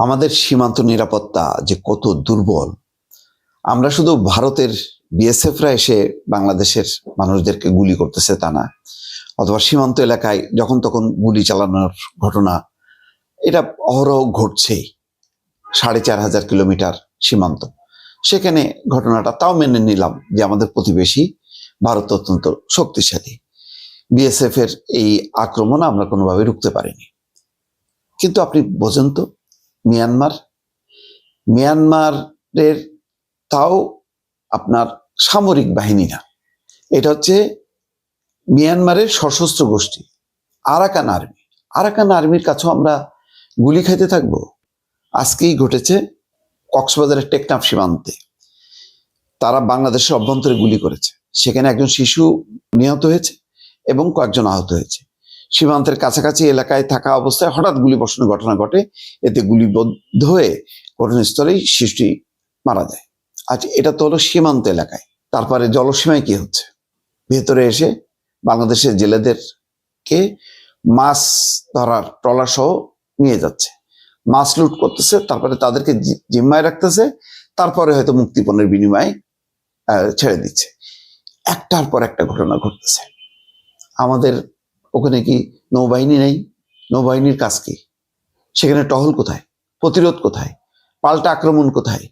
আমাদের সীমান্ত নিরাপত্তা যে কত দুর্বল। আমরা শুধু ভারতের বিএসএফরা এসে বাংলাদেশের মানুষদেরকে গুলি করতেছে তা না, অথবা সীমান্ত এলাকায় যখন তখন গুলি চালানোর ঘটনা এটা অহরহ ঘটছেই। ৪,৫০০ কিলোমিটার সীমান্ত, সেখানে ঘটনাটা তাও মেনে নিলাম যে আমাদের প্রতিবেশী ভারত অত্যন্ত শক্তিশালী, বিএসএফ এর এই আক্রমণ আমরা কোনোভাবে রুখতে পারিনি। কিন্তু আপনি বোঝেন তো, মিয়ানমারের তাও আপনার সামরিক বাহিনী না, এটা হচ্ছে মিয়ানমারের সশস্ত্র গোষ্ঠী আরাকান আর্মি। আরাকান আর্মির কাছেও আমরা গুলি খাইতে থাকবো? আজকেই ঘটেছে কক্সবাজারের টেকনাফ সীমান্তে, তারা বাংলাদেশের অভ্যন্তরে গুলি করেছে, সেখানে একজন শিশু নিহত হয়েছে এবং কয়েকজন আহত হয়েছে। সীমান্তের কাছাকাছি এলাকায় থাকা অবস্থায় হঠাৎ গুলি বর্ষণের ঘটনা ঘটে, এতে গুলিবদ্ধ হয়ে ঘটনাস্থলেই শিশুটি মারা যায়। আজ এটা তো হলো সীমান্ত এলাকায়। তারপরে জলসীমায় কি হচ্ছে? ভেতরে এসে বাংলাদেশের জেলেদেরকে মাছ ধরার ট্রলার সহ নিয়ে যাচ্ছে, মাছ লুট করতেছে, তারপরে তাদেরকে জিম্মায় রাখতেছে, তারপরে হয়তো মুক্তিপণের বিনিময়ে ছেড়ে দিচ্ছে। একটার পর একটা ঘটনা ঘটতেছে। আমাদের ওখানে কি নৌবাহিনী নেই? নৌবাহিনীর কাজ কি? সেখানে টহল কোথায়? প্রতিরোধ কোথায়? পাল্টা আক্রমণ কোথায়?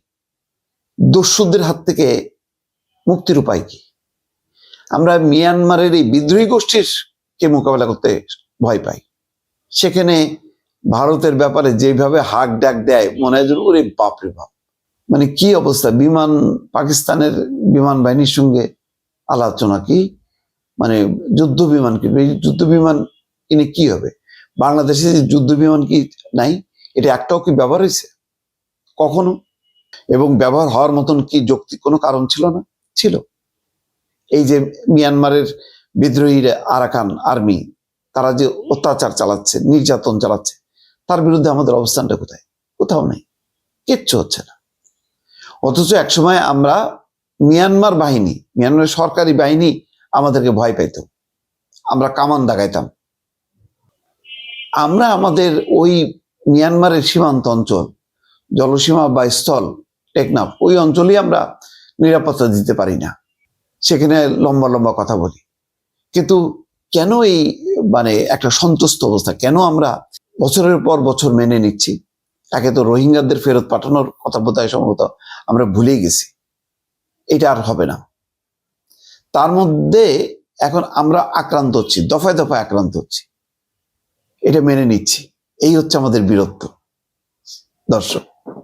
দস্যুদের হাত থেকে মুক্তির উপায় কি? আমরা মিয়ানমারের এই বিদ্রোহী গোষ্ঠীর কে মোকাবেলা করতে ভয় পাই। সেখানে ভারতের ব্যাপারে যেভাবে হাক ডাক দেয়, মনে হয় ওরে বাপরে বাপ, মানে কি অবস্থা! বিমান, পাকিস্তানের বিমান বাহিনীর সঙ্গে আলোচনা কি, মানে যুদ্ধ বিমান কি, যুদ্ধ বিমান কিনে কি হবে? বাংলাদেশে যে যুদ্ধ বিমান কি নাই? এটা একটাও কি ব্যবহার হয়েছে কখনো? এবং ব্যবহার হওয়ার মতন কি যৌক্তিক কোনো কারণ ছিল না? ছিল। এই যে মিয়ানমারের বিদ্রোহী আরাকান আর্মি, তারা যে অত্যাচার চালাচ্ছে, নির্যাতন চালাচ্ছে, তার বিরুদ্ধে আমাদের অবস্থানটা কোথায়? কোথাও নেই, কিচ্ছু হচ্ছে না। অথচ একসময় আমরা মিয়ানমার বাহিনী, মিয়ানমারের সরকারি বাহিনী আমাদেরকে ভয় পাইত, আমরা কামান দাগাইতাম। আমরা আমাদের ওই মিয়ানমারের সীমান্ত অঞ্চল, জলসীমা বা স্থল টেকনাফ, ওই অঞ্চলেই আমরা নিরাপত্তা দিতে পারি না। সেখানে লম্বা লম্বা কথা বলি, কিন্তু কেন এই মানে একটা সন্তুষ্ট অবস্থা? কেন আমরা বছরের পর বছর মেনে নিচ্ছি? তাকে তো রোহিঙ্গাদের ফেরত পাঠানোর কথা বোধহয় সম্ভবত আমরা ভুলেই গেছি। এটা আর হবে না। তার মধ্যে এখন আমরা আক্রান্ত হচ্ছি, দফায় দফায় আক্রান্ত হচ্ছি, এটা মেনে নিচ্ছি। এই হচ্ছে আমাদের বীরত্ব। দর্শক।